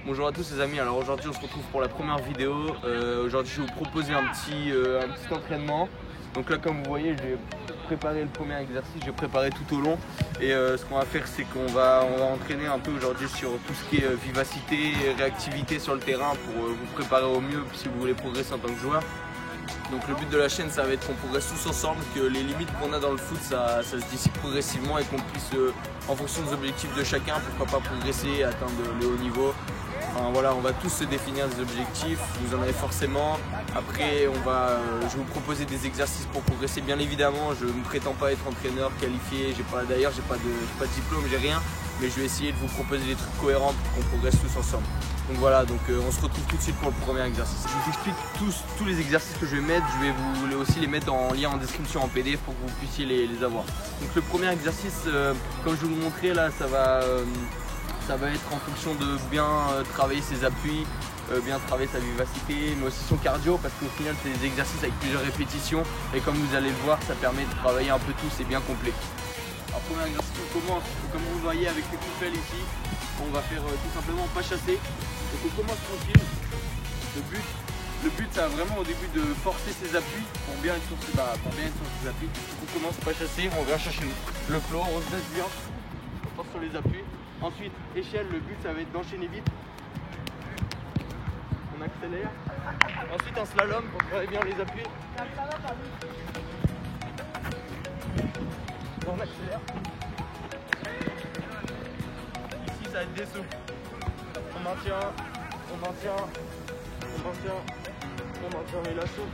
Bonjour à tous les amis, alors aujourd'hui on se retrouve pour la première vidéo. Aujourd'hui je vais vous proposer un petit entraînement. Donc là comme vous voyez j'ai préparé le premier exercice, j'ai préparé tout au long. Et ce qu'on va faire c'est qu'on va entraîner un peu aujourd'hui sur tout ce qui est vivacité, réactivité sur le terrain pour vous préparer au mieux si vous voulez progresser en tant que joueur. Donc le but de la chaîne ça va être qu'on progresse tous ensemble, que les limites qu'on a dans le foot ça se dissipe progressivement et qu'on puisse en fonction des objectifs de chacun, pourquoi pas progresser, atteindre le haut niveau. Enfin, voilà, on va tous se définir des objectifs, vous en avez forcément. Après je vais vous proposer des exercices pour progresser bien évidemment. Je ne prétends pas être entraîneur qualifié, d'ailleurs j'ai pas de diplôme, j'ai rien. Mais je vais essayer de vous proposer des trucs cohérents pour qu'on progresse tous ensemble. Donc voilà, on se retrouve tout de suite pour le premier exercice. Je vous explique tous les exercices que je vais mettre, je vais vous aussi les mettre en lien en description en PDF pour que vous puissiez les avoir. Donc le premier exercice, comme je vais vous le montrer là, ça va être en fonction de bien travailler ses appuis, bien travailler sa vivacité, mais aussi son cardio, parce qu'au final c'est des exercices avec plusieurs répétitions et comme vous allez le voir, ça permet de travailler un peu tout, c'est bien complet. Alors premier exercice, on commence, comme vous le voyez avec les coupelles ici, on va faire tout simplement pas chasser. Donc on commence tranquille. Le but ça va vraiment au début de forcer ses appuis pour bien être sur ses appuis. Donc on commence pas chasser, on vient chercher le flow, on se laisse bien, on force sur les appuis. Ensuite échelle, le but ça va être d'enchaîner vite. On accélère. Ensuite un slalom pour travailler bien les appuis. On accélère. Ici ça va être des sauts. On maintient et la saut.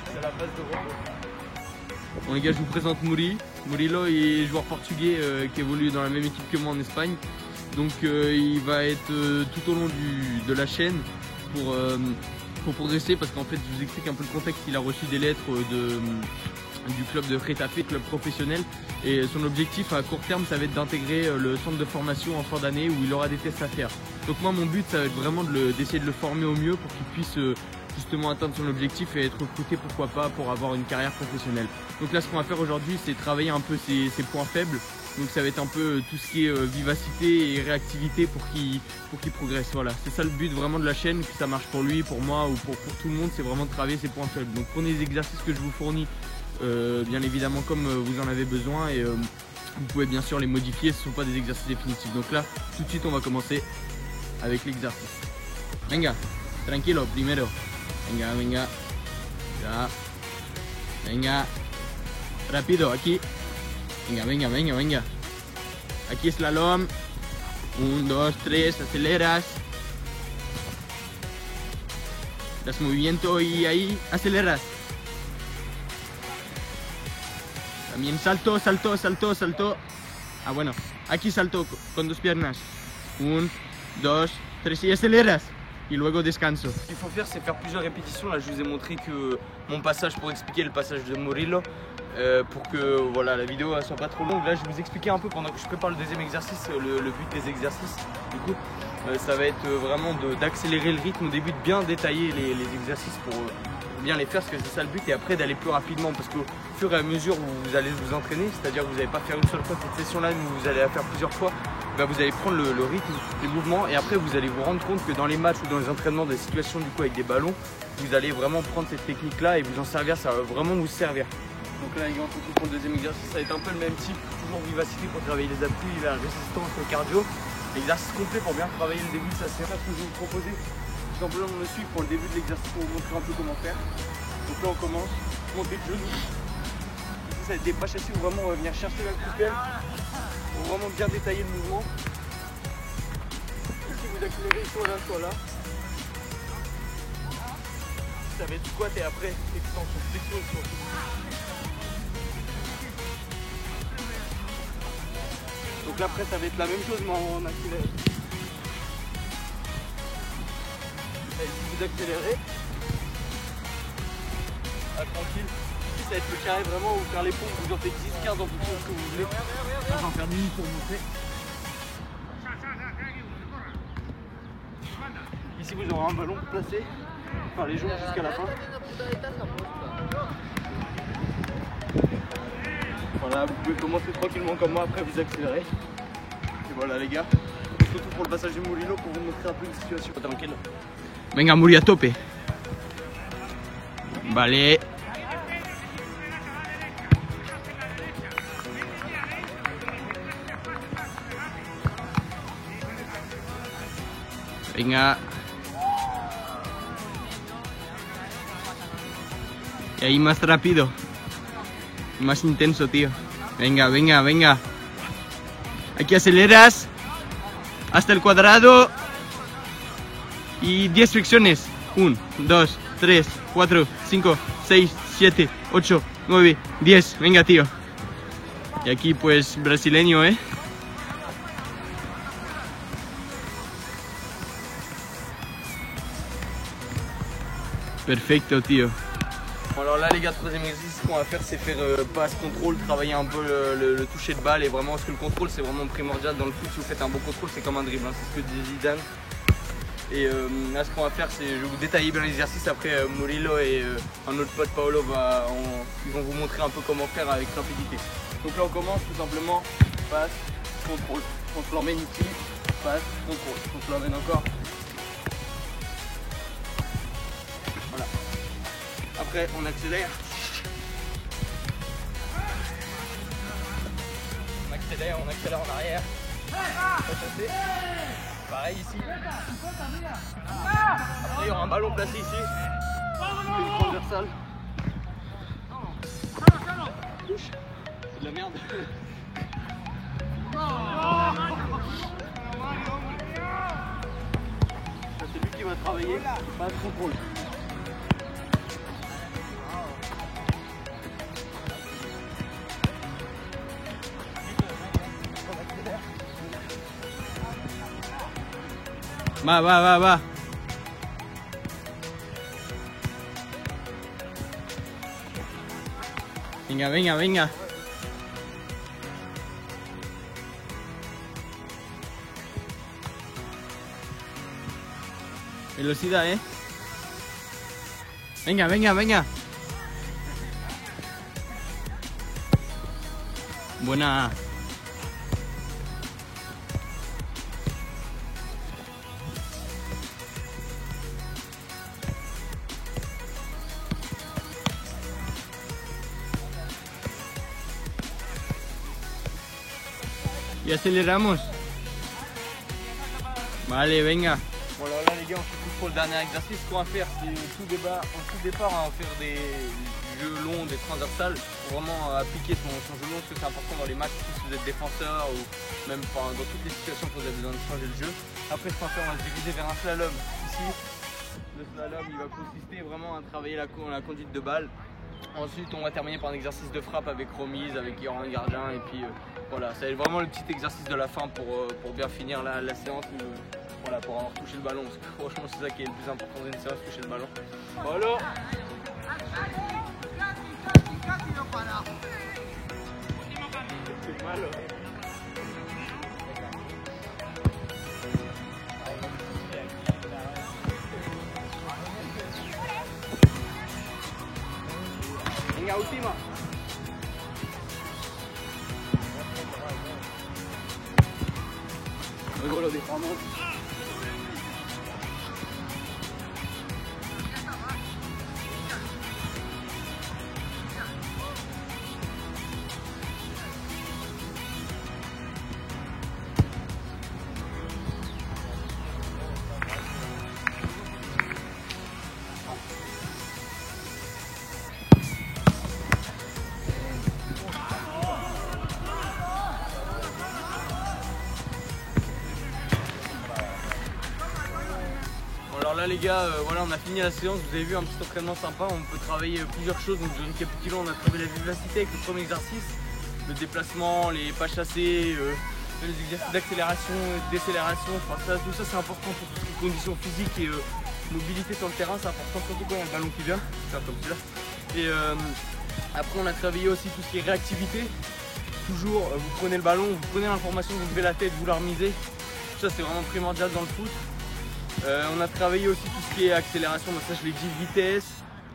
C'est la base de repos. Bon les gars, je vous présente Murilo est joueur portugais qui évolue dans la même équipe que moi en Espagne. Donc il va être tout au long de la chaîne pour progresser, parce qu'en fait je vous explique un peu le contexte. Il a reçu des lettres du club de Getafe, club professionnel, et son objectif à court terme ça va être d'intégrer le centre de formation en fin d'année où il aura des tests à faire. Donc moi mon but ça va être vraiment d'essayer de le former au mieux pour qu'il puisse justement atteindre son objectif et être recruté pourquoi pas pour avoir une carrière professionnelle. Donc là ce qu'on va faire aujourd'hui c'est travailler un peu ses points faibles. Donc ça va être un peu tout ce qui est vivacité et réactivité pour qu'il progresse. Voilà, c'est ça le but vraiment de la chaîne, que ça marche pour lui, pour moi ou pour tout le monde, c'est vraiment de travailler ses points faibles. Donc prenez les exercices que je vous fournis bien évidemment comme vous en avez besoin, et vous pouvez bien sûr les modifier, ce ne sont pas des exercices définitifs. Donc là tout de suite on va commencer avec l'exercice. Venga, tranquilo, primero. Venga. Ya. Venga. Rápido, aquí. Venga. Aquí slalom. 1, 2, 3, aceleras. Das movimiento y ahí aceleras. También salto. Ah bueno, aquí salto con dos piernas. 1, 2, 3 y aceleras. Et luego descanso. Ce qu'il faut faire c'est faire plusieurs répétitions. Là je vous ai montré que mon passage pour expliquer le passage de Murilo pour que voilà, la vidéo ne soit pas trop longue. Là je vais vous expliquer un peu pendant que je prépare le deuxième exercice le but des exercices. Du coup ça va être vraiment d'accélérer le rythme au début, de bien détailler les exercices pour bien les faire, parce que c'est ça le but, et après d'aller plus rapidement, parce qu'au fur et à mesure où vous allez vous entraîner, c'est-à-dire que vous n'allez pas faire une seule fois cette session là mais vous allez la faire plusieurs fois, bah vous allez prendre le rythme, les mouvements, et après vous allez vous rendre compte que dans les matchs ou dans les entraînements, des situations du coup avec des ballons, vous allez vraiment prendre cette technique là et vous en servir, ça va vraiment vous servir. Donc là les gars, on continue pour le deuxième exercice, ça va être un peu le même type, toujours vivacité pour travailler les appuis, la résistance, le cardio. L'exercice complet pour bien travailler le début, ça c'est ça que je vais vous proposer. Tout simplement on me suit pour le début de l'exercice pour vous montrer un peu comment faire. Donc là on commence, monter le genou. Ici ça va être des pas chassés où vraiment on va venir chercher la coupelle pour vraiment bien détailler le mouvement. Ici vous accélérez soit là. Ça va être squat et après extension, flexion. Donc là après ça va être la même chose mais en accéléré. Et si vous accélérez, tranquille, ici ça va être le carré vraiment, vous faire les pompes, vous en faites 10-15 en fonction de ce que vous voulez. Là j'en faire 10 pour montrer. Ici vous aurez un ballon placé par les jambes jusqu'à la fin. Voilà, vous pouvez commencer tranquillement comme moi, après vous accélérez. Et voilà les gars, on se retrouve pour le passage du Murillo pour vous montrer un peu une situation. Tranquille. Venga, Muri, a tope. Vale. Venga. Y ahí más rápido. Más intenso, tío. Venga, venga, venga. Aquí aceleras. Hasta el cuadrado. Y 10 fricciones. 1, 2, 3, 4, 5, 6, 7, 8, 9, 10. Venga, tío. Y aquí pues brasileño, ¿eh? Perfecto, tío. Bon, alors là les gars, troisième exercice qu'on va faire, c'est faire passe contrôle, travailler un peu le toucher de balle et vraiment parce que le contrôle c'est vraiment primordial dans le foot. Si vous faites un bon contrôle, c'est comme un dribble, hein, c'est ce que dit Zidane. Et là ce qu'on va faire, c'est je vais vous détailler bien l'exercice. Après Murillo et un autre pote Paolo ils vont vous montrer un peu comment faire avec rapidité. Donc là on commence tout simplement, passe, contrôle, on se l'emmène ici, passe, contrôle, on se l'emmène encore. Voilà. Après on accélère. On accélère en arrière. Pareil ici. Après il y aura un ballon placé ici. Une transversale. Touche. C'est de la merde. C'est lui qui va travailler. Pas de contrôle. Va, va, va, va. Venga, venga, venga. Velocidad, ¿eh? Venga, venga, venga. Buena. Y aceleramos. Vale, venga. Bon alors là les gars, on se retrouve pour le dernier exercice. Ce qu'on va faire, c'est en tout départ, on va faire des jeux longs, des transversales pour vraiment appliquer son jeu long, parce que c'est important dans les matchs si vous êtes défenseur ou même dans toutes les situations que vous avez besoin de changer le jeu. Après ce qu'on va faire, on va se diriger vers un slalom ici. Le slalom il va consister vraiment à travailler la conduite de balle. Ensuite on va terminer par un exercice de frappe avec remise, avec un gardien et puis voilà, ça va être vraiment le petit exercice de la fin pour bien finir la séance, voilà, pour avoir touché le ballon, parce que franchement c'est ça qui est le plus important dans une séance, toucher le ballon. Voilà. C'est mal. Venga, última. Luego lo dejamos. Alors là les gars, voilà, on a fini la séance, vous avez vu un petit entraînement sympa, on peut travailler plusieurs choses, donc je récapitule, on a travaillé la vivacité avec le premier exercice, le déplacement, les pas chassés, les exercices d'accélération, décélération, enfin tout ça c'est important pour toutes les conditions physiques et mobilité sur le terrain, c'est important surtout quand il y a le ballon qui vient, comme celui-là. Et après on a travaillé aussi tout ce qui est réactivité, toujours vous prenez le ballon, vous prenez l'information, vous levez la tête, vous la remisez, tout ça c'est vraiment primordial dans le foot. On a travaillé aussi tout ce qui est accélération, ça je l'ai dit, vitesse,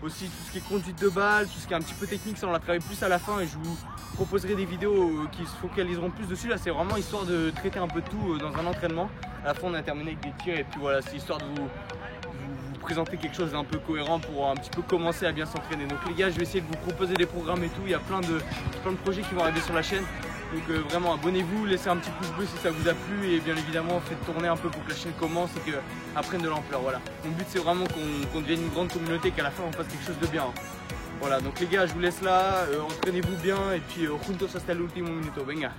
aussi tout ce qui est conduite de balle, tout ce qui est un petit peu technique, ça on l'a travaillé plus à la fin et je vous proposerai des vidéos qui se focaliseront plus dessus. Là c'est vraiment histoire de traiter un peu de tout dans un entraînement. À la fin on a terminé avec des tirs et puis voilà, c'est histoire de vous présenter quelque chose d'un peu cohérent pour un petit peu commencer à bien s'entraîner. Donc les gars, je vais essayer de vous proposer des programmes et tout, il y a plein de projets qui vont arriver sur la chaîne. Donc vraiment abonnez-vous, laissez un petit pouce bleu si ça vous a plu et bien évidemment faites tourner un peu pour que la chaîne commence et qu'elle prenne de l'ampleur. Voilà. Mon but c'est vraiment qu'on devienne une grande communauté, qu'à la fin on fasse quelque chose de bien. Voilà, donc les gars, je vous laisse là, entraînez-vous bien et puis juntos hasta el último minuto, venga.